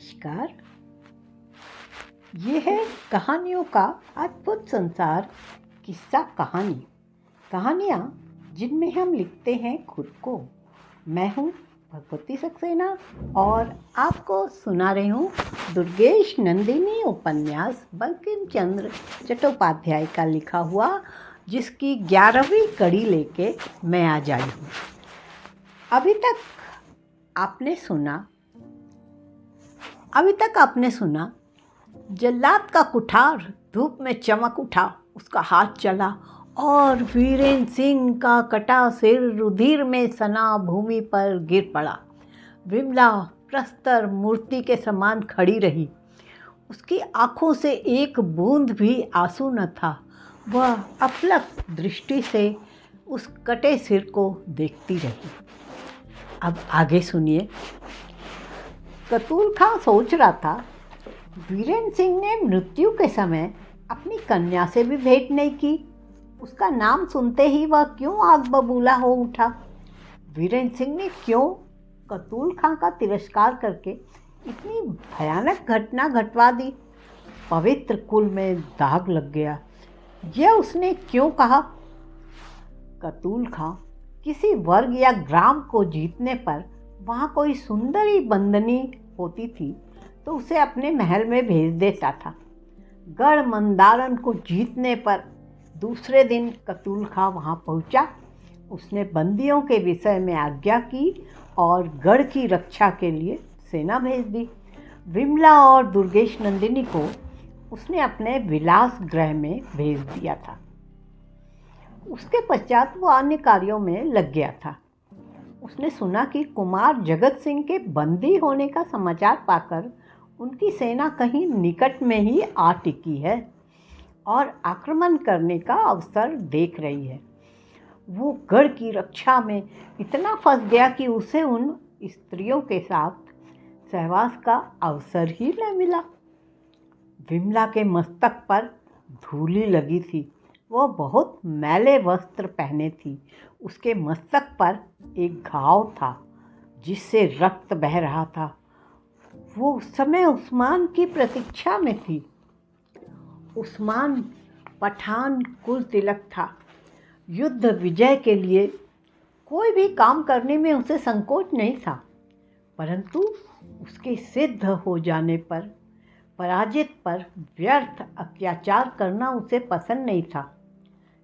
नमस्कार। ये है कहानियों का अद्भुत संसार। किस्सा कहानी, कहानियाँ जिनमें हम लिखते हैं खुद को। मैं हूँ भगवती सक्सेना और आपको सुना रही हूँ दुर्गेश नंदिनी उपन्यास बंकिम चंद्र चट्टोपाध्याय का लिखा हुआ, जिसकी 11वीं कड़ी लेके मैं आज आई हूँ। अभी तक आपने सुना जल्लाद का कुठार धूप में चमक उठा, उसका हाथ चला और वीरेंद्र सिंह का कटा सिर रुधिर में सना भूमि पर गिर पड़ा। विमला प्रस्तर मूर्ति के समान खड़ी रही। उसकी आंखों से एक बूंद भी आंसू न था। वह अपलक दृष्टि से उस कटे सिर को देखती रही। अब आगे सुनिए। कतूल खां सोच रहा था, वीरेंद्र सिंह ने मृत्यु के समय अपनी कन्या से भी भेंट नहीं की। उसका नाम सुनते ही वह क्यों आग बबूला हो उठा? वीरेंद्र सिंह ने क्यों कतूल खां का तिरस्कार करके इतनी भयानक घटना घटवा दी? पवित्र कुल में दाग लग गया। यह उसने क्यों कहा? कतूल खां किसी वर्ग या ग्राम को जीतने पर वहाँ कोई सुंदरी बंदनी होती थी तो उसे अपने महल में भेज देता था। गढ़ मंदारन को जीतने पर दूसरे दिन कतूल खां वहाँ पहुँचा। उसने बंदियों के विषय में आज्ञा की और गढ़ की रक्षा के लिए सेना भेज दी। विमला और दुर्गेश नंदिनी को उसने अपने विलास गृह में भेज दिया था। उसके पश्चात वो अन्य कार्यों में लग गया था। उसने सुना कि कुमार जगत सिंह के बंदी होने का समाचार पाकर उनकी सेना कहीं निकट में ही आ टिकी है और आक्रमण करने का अवसर देख रही है। वो गढ़ की रक्षा में इतना फंस गया कि उसे उन स्त्रियों के साथ सहवास का अवसर ही न मिला। विमला के मस्तक पर धूली लगी थी। वो बहुत मैले वस्त्र पहने थी। उसके मस्तक पर एक घाव था जिससे रक्त बह रहा था। वो उस समय उस्मान की प्रतीक्षा में थी। उस्मान पठान कुल तिलक था। युद्ध विजय के लिए कोई भी काम करने में उसे संकोच नहीं था, परंतु उसके सिद्ध हो जाने पर पराजित पर व्यर्थ अत्याचार करना उसे पसंद नहीं था।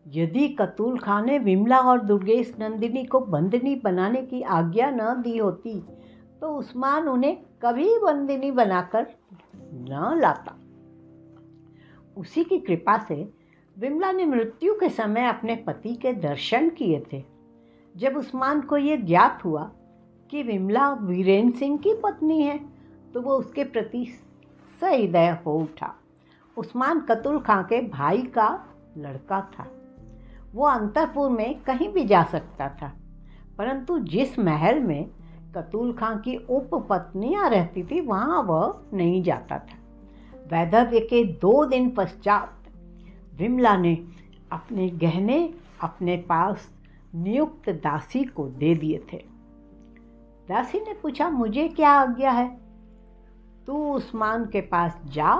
यदि कतूल खां ने विमला और दुर्गेश नंदिनी को बंदिनी बनाने की आज्ञा न दी होती तो उस्मान उन्हें कभी बंदिनी बनाकर न लाता। उसी की कृपा से विमला ने मृत्यु के समय अपने पति के दर्शन किए थे। जब उस्मान को ये ज्ञात हुआ कि विमला वीरेंद्र सिंह की पत्नी है तो वो उसके प्रति सहृदय हो उठा। उस्मान कतूल खां के भाई का लड़का था। वो अंतपुर में कहीं भी जा सकता था, परंतु जिस महल में कतूल खां की उपपत्नियां रहती थी वहाँ वह नहीं जाता था। वैधव्य के 2 दिन पश्चात विमला ने अपने गहने अपने पास नियुक्त दासी को दे दिए थे। दासी ने पूछा, मुझे क्या आज्ञा है? तू उस्मान के पास जा,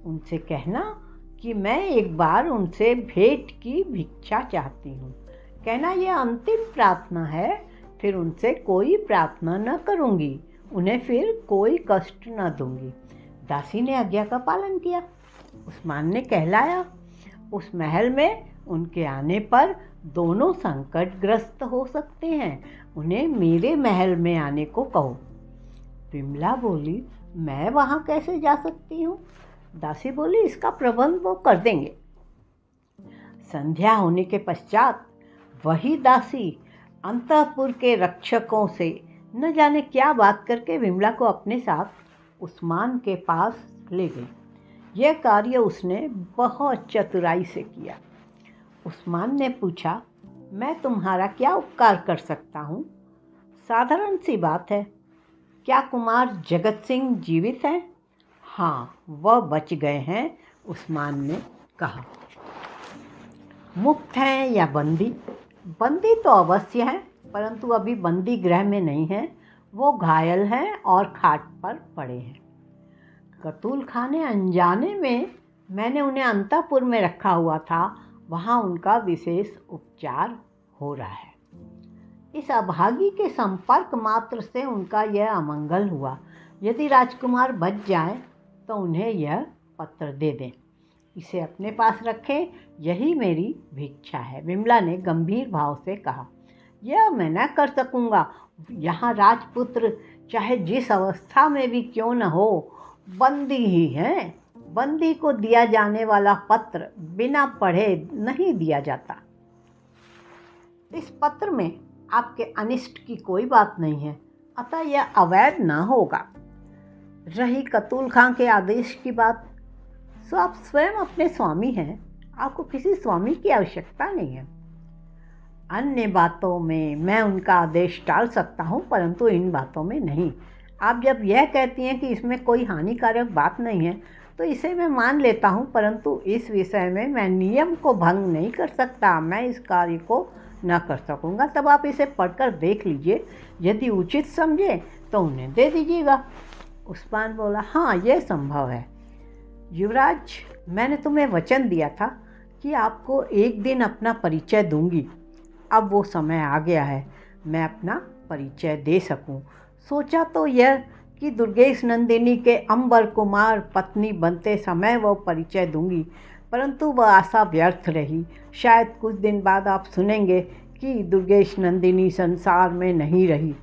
उनसे कहना कि मैं एक बार उनसे भेंट की भिक्षा चाहती हूँ। कहना यह अंतिम प्रार्थना है, फिर उनसे कोई प्रार्थना न करूँगी, उन्हें फिर कोई कष्ट न दूँगी। दासी ने आज्ञा का पालन किया। उस्मान ने कहलाया। उस महल में उनके आने पर दोनों संकटग्रस्त हो सकते हैं, उन्हें मेरे महल में आने को कहो। विमला बोली, मैं वहाँ कैसे जा सकती हूँ? दासी बोली, इसका प्रबंध वो कर देंगे। संध्या होने के पश्चात वही दासी अंतःपुर के रक्षकों से न जाने क्या बात करके विमला को अपने साथ उस्मान के पास ले गई। यह कार्य उसने बहुत चतुराई से किया। उस्मान ने पूछा, मैं तुम्हारा क्या उपकार कर सकता हूँ? साधारण सी बात है। क्या कुमार जगत सिंह जीवित हैं? हाँ, वह बच गए हैं, उस्मान ने कहा। मुक्त हैं या बंदी? बंदी तो अवश्य हैं, परंतु अभी बंदी गृह में नहीं हैं। वो घायल हैं और खाट पर पड़े हैं। कतूल खाने अनजाने में मैंने उन्हें अंतःपुर में रखा हुआ था, वहाँ उनका विशेष उपचार हो रहा है। इस अभागी के संपर्क मात्र से उनका यह अमंगल हुआ। यदि राजकुमार बच जाएं तो उन्हें यह पत्र दे दें, इसे अपने पास रखें, यही मेरी भिक्षा है। विमला ने गंभीर भाव से कहा। यह मैं न कर सकूँगा। यहाँ राजपुत्र चाहे जिस अवस्था में भी क्यों न हो, बंदी ही है। बंदी को दिया जाने वाला पत्र बिना पढ़े नहीं दिया जाता। इस पत्र में आपके अनिष्ट की कोई बात नहीं है, अतः यह अवैध न होगा। रही कतूल खां के आदेश की बात, सो आप स्वयं अपने स्वामी हैं, आपको किसी स्वामी की आवश्यकता नहीं है। अन्य बातों में मैं उनका आदेश टाल सकता हूँ, परंतु इन बातों में नहीं। आप जब यह कहती हैं कि इसमें कोई हानिकारक बात नहीं है, तो इसे मैं मान लेता हूँ, परंतु इस विषय में मैं नियम को भंग नहीं कर सकता। मैं इस कार्य को न कर सकूँगा। तब आप इसे पढ़कर देख लीजिए, यदि उचित समझे तो उन्हें दे दीजिएगा। उस्मान बोला, हाँ, यह संभव है। युवराज, मैंने तुम्हें वचन दिया था कि आपको एक दिन अपना परिचय दूंगी। अब वो समय आ गया है, मैं अपना परिचय दे सकूं। सोचा तो यह कि दुर्गेश नंदिनी के अंबर कुमार पत्नी बनते समय वो परिचय दूंगी, परंतु वह आशा व्यर्थ रही। शायद कुछ दिन बाद आप सुनेंगे कि दुर्गेश नंदिनी संसार में नहीं रही,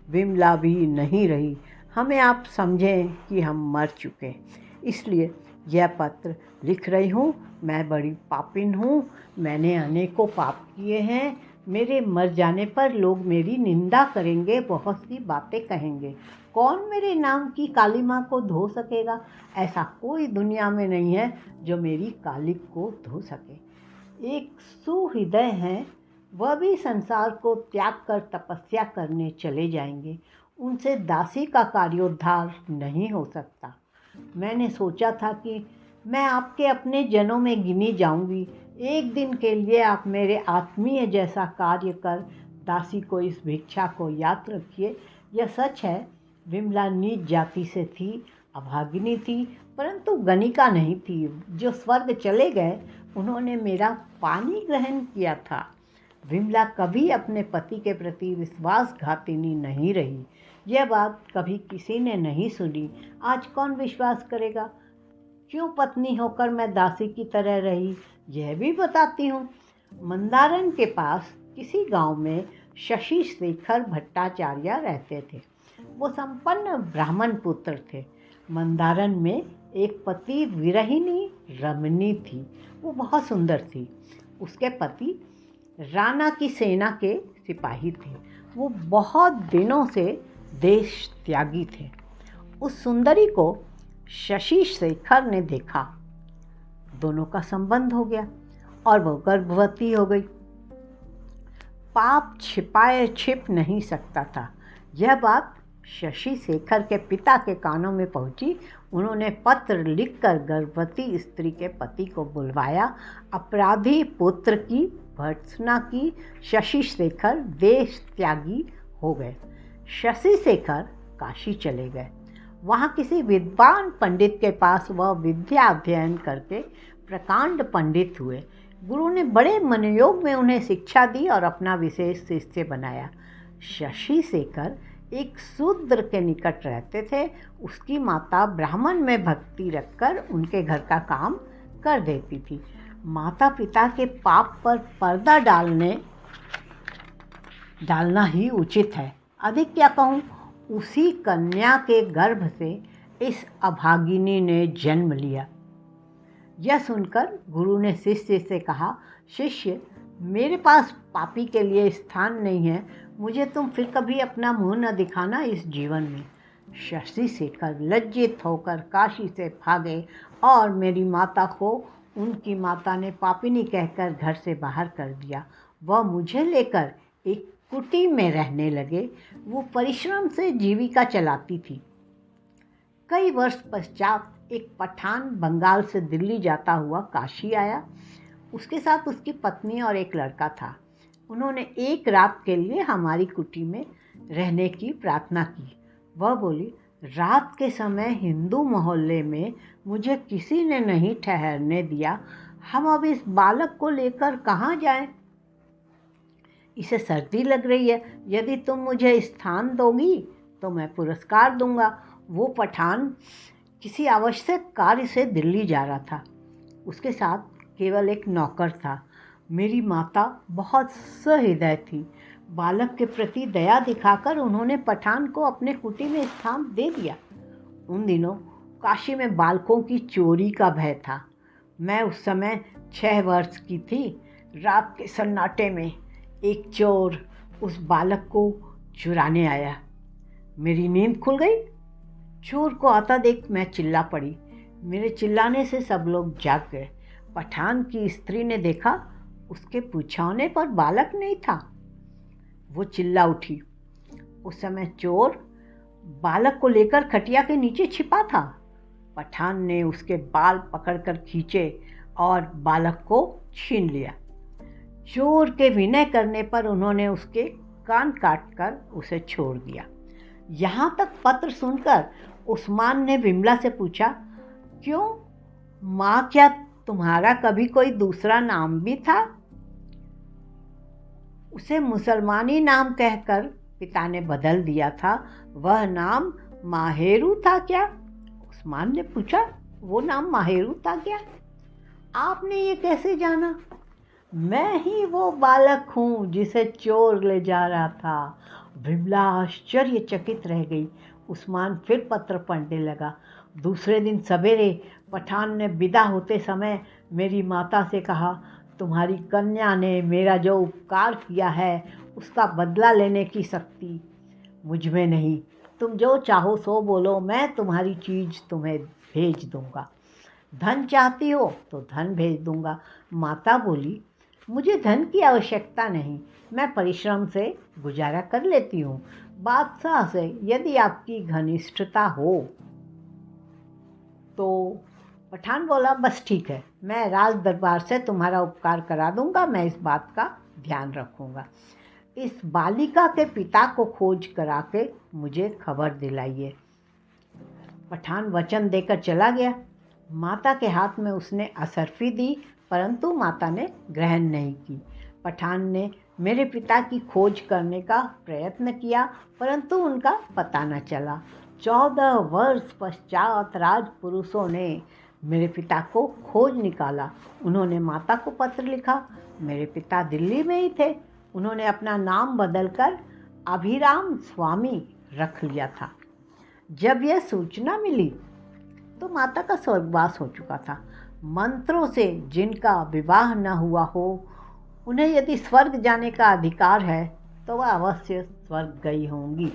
विमला भी नहीं रही। हमें आप समझें कि हम मर चुके, इसलिए यह पत्र लिख रही हूँ। मैं बड़ी पापिन हूँ, मैंने अनेकों पाप किए हैं। मेरे मर जाने पर लोग मेरी निंदा करेंगे, बहुत सी बातें कहेंगे। कौन मेरे नाम की काली माँ को धो सकेगा? ऐसा कोई दुनिया में नहीं है जो मेरी कालिक को धो सके। एक सुहृदय हैं, वह भी संसार को त्याग कर तपस्या करने चले जाएंगे। उनसे दासी का कार्योद्धार नहीं हो सकता। मैंने सोचा था कि मैं आपके अपने जनों में गिनी जाऊंगी। एक दिन के लिए आप मेरे आत्मीय जैसा कार्य कर दासी को इस भिक्षा को याद रखिए। यह सच है, विमला नीच जाति से थी, अभागिनी थी, परंतु गणिका नहीं थी। जो स्वर्ग चले गए, उन्होंने मेरा पानी ग्रहण किया था। विमला कभी अपने पति के प्रति विश्वासघातिनी नहीं रही। यह बात कभी किसी ने नहीं सुनी। आज कौन विश्वास करेगा? क्यों पत्नी होकर मैं दासी की तरह रही, यह भी बताती हूँ। मंदारन के पास किसी गांव में शशि शेखर भट्टाचार्य रहते थे। वो संपन्न ब्राह्मण पुत्र थे। मंदारन में एक पति विरहिणी रमणी थी, वो बहुत सुंदर थी। उसके पति राणा की सेना के सिपाही थे। वो बहुत दिनों से देश त्यागी थे। उस सुंदरी को शशि शेखर ने देखा, दोनों का संबंध हो गया और वो गर्भवती हो गई। पाप छिपाए छिप नहीं सकता था। यह बात शशि शेखर के पिता के कानों में पहुंची। उन्होंने पत्र लिखकर गर्भवती स्त्री के पति को बुलवाया, अपराधी पुत्र की भर्त्सना की। शशि शेखर देश त्यागी हो गए। शशि शेखर काशी चले गए। वहाँ किसी विद्वान पंडित के पास वह विद्या अध्ययन करके प्रकांड पंडित हुए। गुरु ने बड़े मनोयोग में उन्हें शिक्षा दी और अपना विशेष शिष्य बनाया। शशि शेखर एक शूद्र के निकट रहते थे। उसकी माता ब्राह्मण में भक्ति रखकर उनके घर का काम कर देती थी। माता पिता के पाप पर पर्दा डालना ही उचित है। अधिक क्या कहूँ, उसी कन्या के गर्भ से इस अभागिनी ने जन्म लिया। यह सुनकर गुरु ने शिष्य से कहा, शिष्य, मेरे पास पापी के लिए स्थान नहीं है, मुझे तुम फिर कभी अपना मुंह न दिखाना इस जीवन में। शशि शेखर लज्जित होकर काशी से भागे और मेरी माता को उनकी माता ने पापिनी कहकर घर से बाहर कर दिया। वह मुझे लेकर एक कुटी में रहने लगे। वो परिश्रम से जीविका चलाती थी। कई वर्ष पश्चात एक पठान बंगाल से दिल्ली जाता हुआ काशी आया। उसके साथ उसकी पत्नी और एक लड़का था। उन्होंने एक रात के लिए हमारी कुटी में रहने की प्रार्थना की। वह बोली, रात के समय हिंदू मोहल्ले में मुझे किसी ने नहीं ठहरने दिया। हम अब इस बालक को लेकर कहाँ जाएं? इसे सर्दी लग रही है। यदि तुम मुझे स्थान दोगी तो मैं पुरस्कार दूंगा। वो पठान किसी आवश्यक कार्य से दिल्ली जा रहा था। उसके साथ केवल एक नौकर था। मेरी माता बहुत सहृदय थी। बालक के प्रति दया दिखाकर उन्होंने पठान को अपने कुटी में स्थान दे दिया। उन दिनों काशी में बालकों की चोरी का भय था। मैं उस समय 6 वर्ष की थी। रात के सन्नाटे में एक चोर उस बालक को चुराने आया। मेरी नींद खुल गई। चोर को आता देख मैं चिल्ला पड़ी। मेरे चिल्लाने से सब लोग जाग गए। पठान की स्त्री ने देखा, उसके पूछाने पर बालक नहीं था। वो चिल्ला उठी। उस समय चोर बालक को लेकर खटिया के नीचे छिपा था। पठान ने उसके बाल पकड़कर खींचे और बालक को छीन लिया। चोर के विनय करने पर उन्होंने उसके कान काटकर उसे छोड़ दिया। यहाँ तक पत्र सुनकर उस्मान ने विमला से पूछा, क्यों माँ, क्या तुम्हारा कभी कोई दूसरा नाम भी था? उसे मुसलमानी नाम कहकर पिता ने बदल दिया था। वह नाम माहेरू था क्या? उस्मान ने पूछा, वो नाम माहेरू था क्या? आपने ये कैसे जाना? मैं ही वो बालक हूँ जिसे चोर ले जा रहा था। विमला आश्चर्यचकित रह गई। उस्मान फिर पत्र पढ़ने लगा। दूसरे दिन सवेरे पठान ने विदा होते समय मेरी माता से कहा, तुम्हारी कन्या ने मेरा जो उपकार किया है उसका बदला लेने की शक्ति मुझ में नहीं। तुम जो चाहो सो बोलो, मैं तुम्हारी चीज़ तुम्हें भेज दूंगा। धन चाहती हो तो धन भेज दूंगा। माता बोली, मुझे धन की आवश्यकता नहीं, मैं परिश्रम से गुजारा कर लेती हूँ। बादशाह से यदि आपकी घनिष्ठता हो तो। पठान बोला, बस ठीक है, मैं राज दरबार से तुम्हारा उपकार करा दूंगा। मैं इस बात का ध्यान रखूंगा। इस बालिका के पिता को खोज करा के मुझे खबर दिलाइए। पठान वचन देकर चला गया। माता के हाथ में उसने असरफी दी, परंतु माता ने ग्रहण नहीं की। पठान ने मेरे पिता की खोज करने का प्रयत्न किया, परंतु उनका पता न चला। 14 वर्ष पश्चात राजपुरुषों ने मेरे पिता को खोज निकाला। उन्होंने माता को पत्र लिखा। मेरे पिता दिल्ली में ही थे। उन्होंने अपना नाम बदलकर अभिराम स्वामी रख लिया था। जब यह सूचना मिली तो माता का स्वर्गवास हो चुका था। मंत्रों से जिनका विवाह न हुआ हो, उन्हें यदि स्वर्ग जाने का अधिकार है तो वह अवश्य स्वर्ग गई होंगी।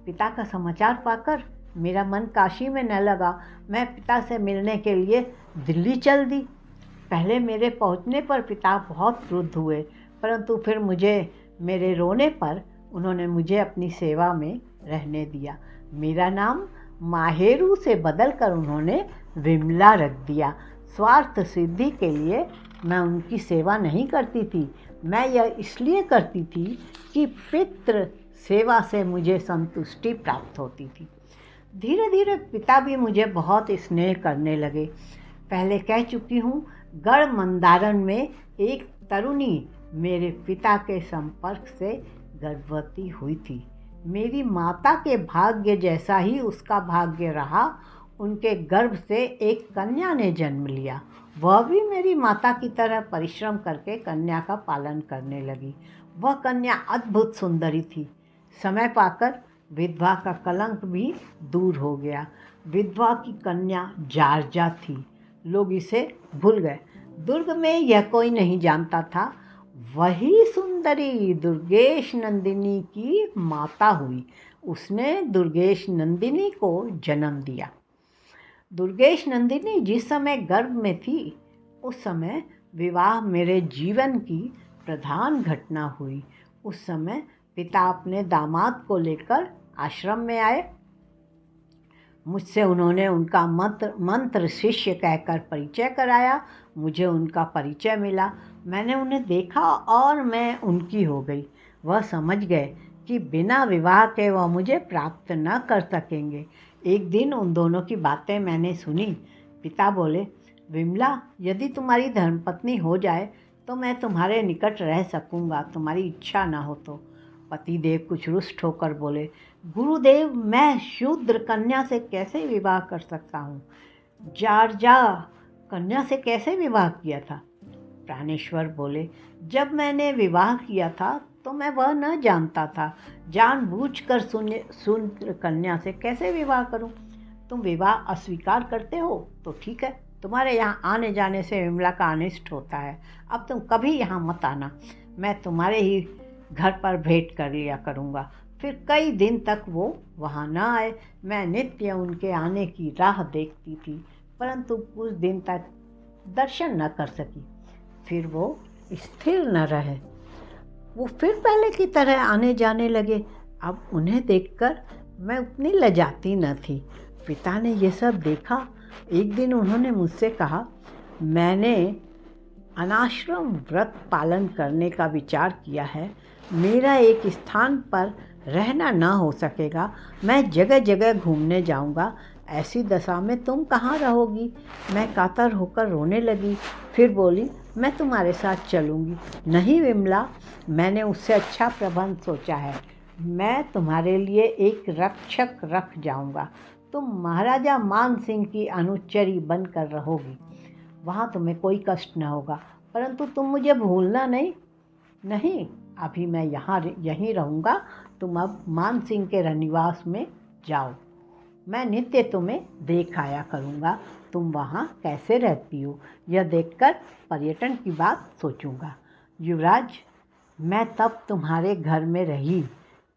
पिता का समाचार पाकर मेरा मन काशी में न लगा। मैं पिता से मिलने के लिए दिल्ली चल दी। पहले मेरे पहुंचने पर पिता बहुत क्रुद्ध हुए, परंतु फिर मेरे रोने पर उन्होंने मुझे अपनी सेवा में रहने दिया। मेरा नाम माहेरू से बदलकर उन्होंने विमला रख दिया। स्वार्थ सिद्धि के लिए मैं उनकी सेवा नहीं करती थी। मैं यह इसलिए करती थी कि पितृ सेवा से मुझे संतुष्टि प्राप्त होती थी। धीरे धीरे पिता भी मुझे बहुत स्नेह करने लगे। पहले कह चुकी हूँ, गढ़ मंदारण में एक तरुणी मेरे पिता के संपर्क से गर्भवती हुई थी। मेरी माता के भाग्य जैसा ही उसका भाग्य रहा। उनके गर्भ से एक कन्या ने जन्म लिया। वह भी मेरी माता की तरह परिश्रम करके कन्या का पालन करने लगी। वह कन्या अद्भुत सुंदरी थी। समय पाकर विधवा का कलंक भी दूर हो गया। विधवा की कन्या जारजा थी। लोग इसे भूल गए। दुर्ग में यह कोई नहीं जानता था। वही सुंदरी दुर्गेश नंदिनी की माता हुई। उसने दुर्गेश नंदिनी को जन्म दिया। दुर्गेश नंदिनी जिस समय गर्भ में थी, उस समय विवाह मेरे जीवन की प्रधान घटना हुई। उस समय पिता अपने दामाद को लेकर आश्रम में आए। मुझसे उन्होंने उनका मंत्र शिष्य कहकर परिचय कराया। मुझे उनका परिचय मिला। मैंने उन्हें देखा और मैं उनकी हो गई। वह समझ गए कि बिना विवाह के वह मुझे प्राप्त न कर सकेंगे, एक दिन उन दोनों की बातें मैंने सुनी। पिता बोले, विमला, यदि तुम्हारी धर्मपत्नी हो जाए तो मैं तुम्हारे निकट रह सकूंगा, तुम्हारी इच्छा ना हो तो। पतिदेव कुछ रुष्ट होकर बोले, गुरुदेव, मैं शूद्र कन्या से कैसे विवाह कर सकता हूँ? जारजा कन्या से कैसे विवाह किया था? प्राणेश्वर बोले, जब मैंने विवाह किया था तो मैं वह न जानता था। जानबूझकर शूद्र कन्या से कैसे विवाह करूं? तुम विवाह अस्वीकार करते हो तो ठीक है, तुम्हारे यहाँ आने जाने से विमला का अनिष्ट होता है। अब तुम कभी यहाँ मत आना, मैं तुम्हारे ही घर पर भेंट कर लिया करूँगा। फिर कई दिन तक वो वहाँ न आए। मैं नित्य उनके आने की राह देखती थी, परंतु कुछ दिन तक दर्शन न कर सकी। फिर वो स्थिर न रहे, वो फिर पहले की तरह आने जाने लगे। अब उन्हें देखकर मैं उतनी लजाती न थी। पिता ने ये सब देखा। एक दिन उन्होंने मुझसे कहा, मैंने अनाश्रम व्रत पालन करने का विचार किया है। मेरा एक स्थान पर रहना ना हो सकेगा, मैं जगह जगह घूमने जाऊंगा। ऐसी दशा में तुम कहाँ रहोगी? मैं कातर होकर रोने लगी। फिर बोली, मैं तुम्हारे साथ चलूँगी। नहीं विमला, मैंने उससे अच्छा प्रबंध सोचा है। मैं तुम्हारे लिए एक रक्षक रख जाऊंगा। तुम महाराजा मान सिंह की अनुचरी बनकर रहोगी। वहाँ तुम्हें कोई कष्ट न होगा, परंतु तुम मुझे भूलना नहीं। नहीं, अभी मैं यहीं रहूँगा। तुम अब मान सिंह के रनिवास में जाओ। मैं नित्य तुम्हें देख आया करूँगा। तुम वहाँ कैसे रहती हो, यह देखकर पर्यटन की बात सोचूंगा। युवराज, मैं तब तुम्हारे घर में रही।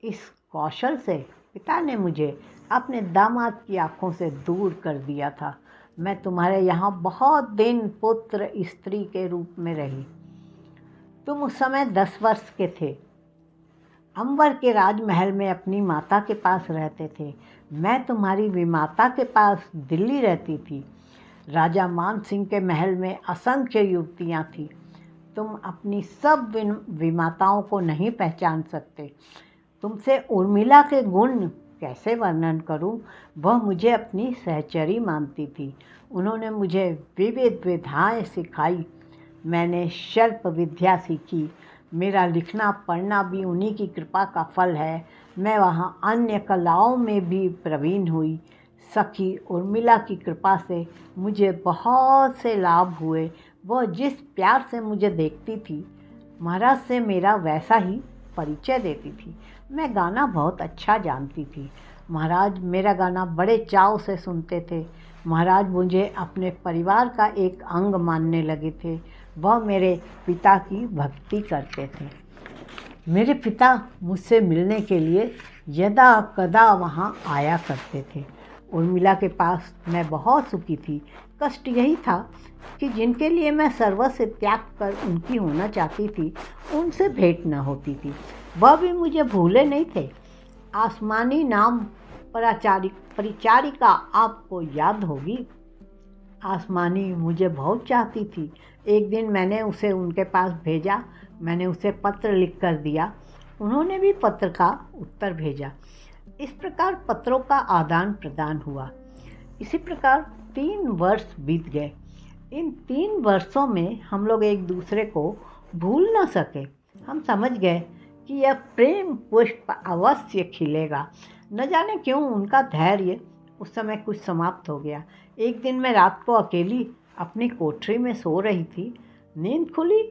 इस कौशल से पिता ने मुझे अपने दामाद की आंखों से दूर कर दिया था। मैं तुम्हारे यहाँ बहुत दिन पुत्र स्त्री के रूप में रही। तुम उस समय 10 वर्ष के थे। अंबर के राजमहल में अपनी माता के पास रहते थे। मैं तुम्हारी विमाता के पास दिल्ली रहती थी। राजा मान सिंह के महल में असंख्य युवतियाँ थीं। तुम अपनी सब विमाताओं को नहीं पहचान सकते। तुमसे उर्मिला के गुण कैसे वर्णन करूं? वह मुझे अपनी सहचरी मानती थी। उन्होंने मुझे विविध विधाएं सिखाई। मैंने शिल्प विद्या सीखी। मेरा लिखना पढ़ना भी उन्हीं की कृपा का फल है। मैं वहाँ अन्य कलाओं में भी प्रवीण हुई। सखी उर्मिला की कृपा से मुझे बहुत से लाभ हुए। वह जिस प्यार से मुझे देखती थी, महाराज से मेरा वैसा ही परिचय देती थी। मैं गाना बहुत अच्छा जानती थी। महाराज मेरा गाना बड़े चाव से सुनते थे। महाराज मुझे अपने परिवार का एक अंग मानने लगे थे। वह मेरे पिता की भक्ति करते थे। मेरे पिता मुझसे मिलने के लिए यदा कदा वहाँ आया करते थे। उर्मिला के पास मैं बहुत सुखी थी। कष्ट यही था कि जिनके लिए मैं सर्वस्व त्याग कर उनकी होना चाहती थी, उनसे भेंट न होती थी। वह भी मुझे भूले नहीं थे। आसमानी नाम परिचारिका आपको याद होगी। आसमानी मुझे बहुत चाहती थी। एक दिन मैंने उसे उनके पास भेजा। मैंने उसे पत्र लिख कर दिया। उन्होंने भी पत्र का उत्तर भेजा। इस प्रकार पत्रों का आदान प्रदान हुआ। इसी प्रकार 3 वर्ष बीत गए। इन 3 वर्षों में हम लोग एक दूसरे को भूल न सके। हम समझ गए कि यह प्रेम पुष्प अवश्य खिलेगा। न जाने क्यों उनका धैर्य उस समय कुछ समाप्त हो गया। एक दिन मैं रात को अकेली अपनी कोठरी में सो रही थी। नींद खुली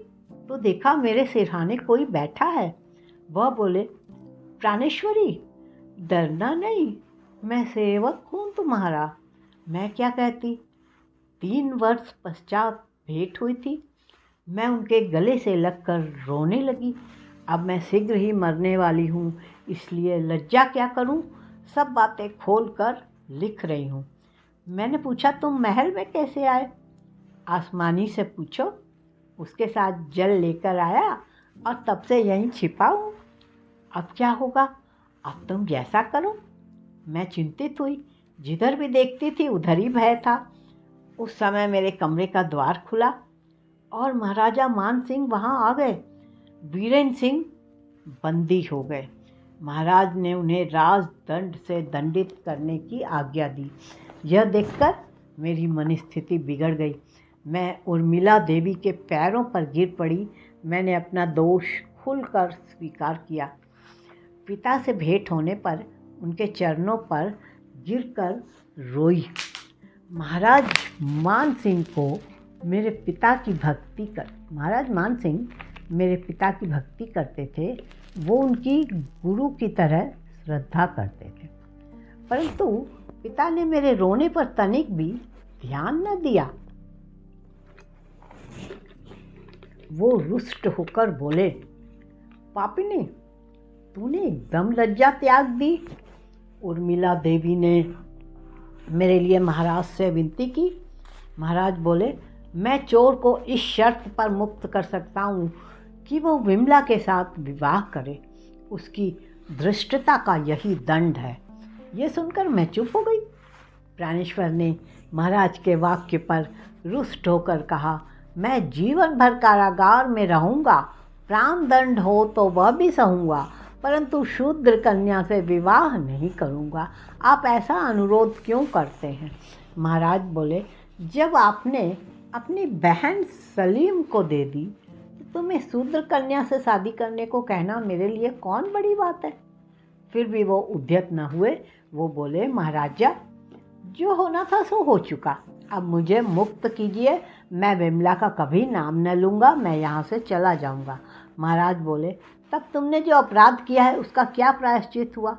तो देखा मेरे सिरहाने कोई बैठा है। वह बोले, प्राणेश्वरी, डरना नहीं, मैं सेवक हूँ तुम्हारा। मैं क्या कहती। 3 वर्ष पश्चात भेंट हुई थी। मैं उनके गले से लगकर रोने लगी। अब मैं शीघ्र ही मरने वाली हूँ, इसलिए लज्जा क्या करूँ, सब बातें खोल कर लिख रही हूँ। मैंने पूछा, तुम महल में कैसे आए? आसमानी से पूछो, उसके साथ जल लेकर आया और तब से यहीं छिपा हूँ। अब क्या होगा? अब तुम जैसा करो। मैं चिंतित हुई। जिधर भी देखती थी उधर ही भय था। उस समय मेरे कमरे का द्वार खुला और महाराजा मान सिंह वहाँ आ गए। बीरेन सिंह बंदी हो गए। महाराज ने उन्हें राजदंड से दंडित करने की आज्ञा दी। यह देखकर मेरी मनस्थिति बिगड़ गई। मैं उर्मिला देवी के पैरों पर गिर पड़ी। मैंने अपना दोष खुलकर स्वीकार किया। पिता से भेंट होने पर उनके चरणों पर गिरकर रोई। महाराज मान सिंह मेरे पिता की भक्ति करते थे। वो उनकी गुरु की तरह श्रद्धा करते थे, परंतु पिता ने मेरे रोने पर तनिक भी ध्यान न दिया। वो रुष्ट होकर बोले, पापिनी, तूने एकदम लज्जा त्याग दी। उर्मिला देवी ने मेरे लिए महाराज से विनती की। महाराज बोले, मैं चोर को इस शर्त पर मुक्त कर सकता हूँ कि वो विमला के साथ विवाह करे। उसकी धृष्टता का यही दंड है। ये सुनकर मैं चुप हो गई। प्राणेश्वर ने महाराज के वाक्य पर रुष्ट होकर कहा, मैं जीवन भर कारागार में रहूँगा, प्राण दंड हो तो वह भी सहूँगा, परंतु शूद्र कन्या से विवाह नहीं करूँगा। आप ऐसा अनुरोध क्यों करते हैं? महाराज बोले, जब आपने अपनी बहन सलीम को दे दी तो तुम्हें शूद्र कन्या से शादी करने को कहना मेरे लिए कौन बड़ी बात है। फिर भी वो उद्यत न हुए। वो बोले, महाराजा, जो होना था सो हो चुका, अब मुझे मुक्त कीजिए। मैं विमला का कभी नाम न लूँगा, मैं यहाँ से चला जाऊँगा। महाराज बोले, तब तुमने जो अपराध किया है उसका क्या प्रायश्चित हुआ?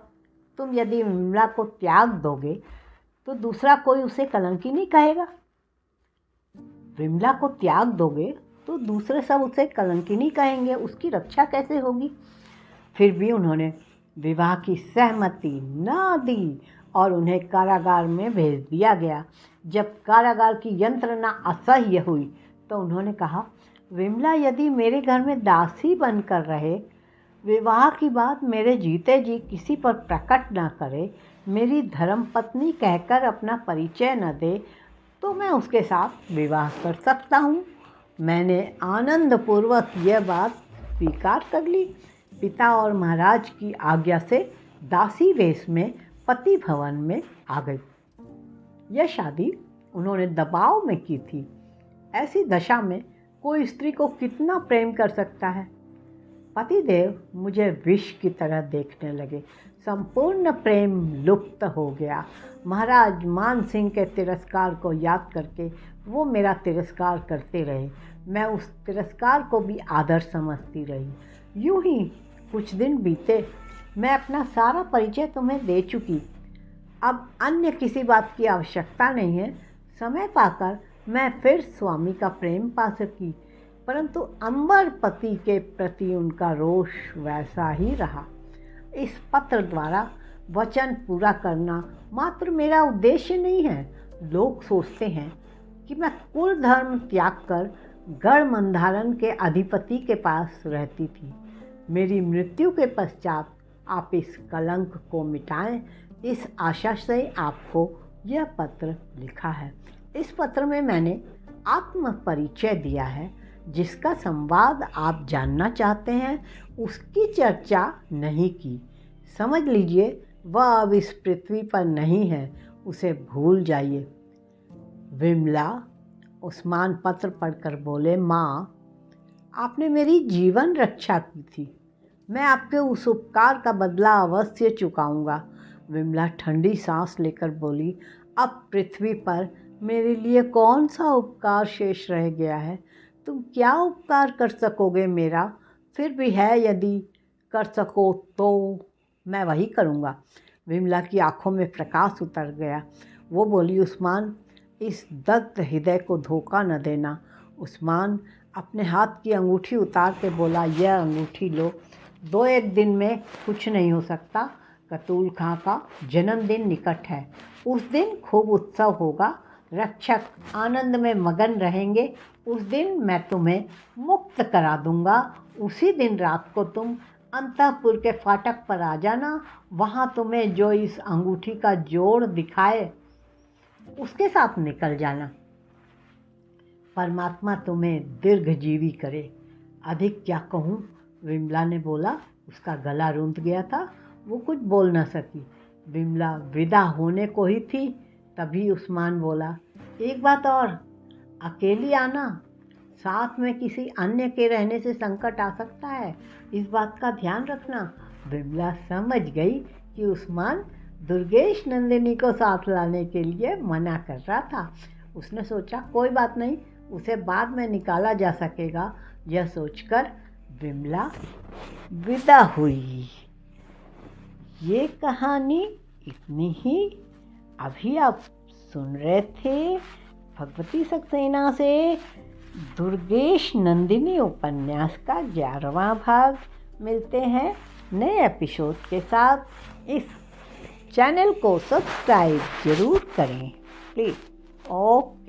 तुम यदि विमला को त्याग दोगे तो दूसरा कोई उसे कलंकी नहीं कहेगा। विमला को त्याग दोगे तो दूसरे सब उसे कलंकिनी कहेंगे, उसकी रक्षा कैसे होगी? फिर भी उन्होंने विवाह की सहमति न दी और उन्हें कारागार में भेज दिया गया। जब कारागार की यंत्रणा असह्य हुई तो उन्होंने कहा, विमला यदि मेरे घर में दासी बनकर रहे, विवाह की बात मेरे जीते जी किसी पर प्रकट न करे, मेरी धर्मपत्नी कहकर अपना परिचय न दे, तो मैं उसके साथ विवाह कर सकता हूँ। मैंने आनंदपूर्वक यह बात स्वीकार कर ली। पिता और महाराज की आज्ञा से दासी वेश में पति भवन में आ गई। यह शादी उन्होंने दबाव में की थी। ऐसी दशा में कोई स्त्री को कितना प्रेम कर सकता है? पतिदेव मुझे विष की तरह देखने लगे। संपूर्ण प्रेम लुप्त हो गया। महाराज मान सिंह के तिरस्कार को याद करके वो मेरा तिरस्कार करते रहे। मैं उस तिरस्कार को भी आदर समझती रही। यूं ही कुछ दिन बीते। मैं अपना सारा परिचय तुम्हें दे चुकी। अब अन्य किसी बात की आवश्यकता नहीं है। समय पाकर मैं फिर स्वामी का प्रेम पा सकी, परंतु अंबर पति के प्रति उनका रोष वैसा ही रहा। इस पत्र द्वारा वचन पूरा करना मात्र मेरा उद्देश्य नहीं है। लोग सोचते हैं कि मैं कुल धर्म त्याग कर गढ़ मंधारण के अधिपति के पास रहती थी। मेरी मृत्यु के पश्चात आप इस कलंक को मिटाएं, इस आशा से आपको यह पत्र लिखा है। इस पत्र में मैंने आत्म परिचय दिया है। जिसका संवाद आप जानना चाहते हैं उसकी चर्चा नहीं की। समझ लीजिए वह अब इस पृथ्वी पर नहीं है, उसे भूल जाइए। विमला उस्मान पत्र पढ़कर बोले, माँ, आपने मेरी जीवन रक्षा की थी। मैं आपके उस उपकार का बदला अवश्य चुकाऊंगा। विमला ठंडी सांस लेकर बोली, अब पृथ्वी पर मेरे लिए कौन सा उपकार शेष रह गया है? तुम क्या उपकार कर सकोगे मेरा? फिर भी है, यदि कर सको तो मैं वही करूँगा। विमला की आंखों में प्रकाश उतर गया। वो बोली, उस्मान, इस दग्ध हृदय को धोखा न देना। उस्मान अपने हाथ की अंगूठी उतार के बोला, यह अंगूठी लो। 2-1 दिन में कुछ नहीं हो सकता। कतूल खां का जन्मदिन निकट है। उस दिन खूब उत्सव होगा। रक्षक आनंद में मगन रहेंगे। उस दिन मैं तुम्हें मुक्त करा दूंगा। उसी दिन रात को तुम अंतःपुर के फाटक पर आ जाना। वहाँ तुम्हें जो इस अंगूठी का जोड़ दिखाए उसके साथ निकल जाना। परमात्मा तुम्हें दीर्घजीवी करे। अधिक क्या कहूँ? विमला ने बोला। उसका गला रूंध गया था। वो कुछ बोल न सकी। विमला विदा होने को ही थी, तभी उस्मान बोला, एक बात और, अकेली आना, साथ में किसी अन्य के रहने से संकट आ सकता है, इस बात का ध्यान रखना। विमला समझ गई कि उस्मान दुर्गेश नंदिनी को साथ लाने के लिए मना कर रहा था। उसने सोचा कोई बात नहीं, उसे बाद में निकाला जा सकेगा। यह सोचकर विमला विदा हुई। ये कहानी इतनी ही। अभी आप सुन रहे थे भगवती सक्सेना से दुर्गेश नंदिनी उपन्यास का 11वां भाग। मिलते हैं नए एपिसोड के साथ। इस चैनल को सब्सक्राइब जरूर करें प्लीज़। ओके।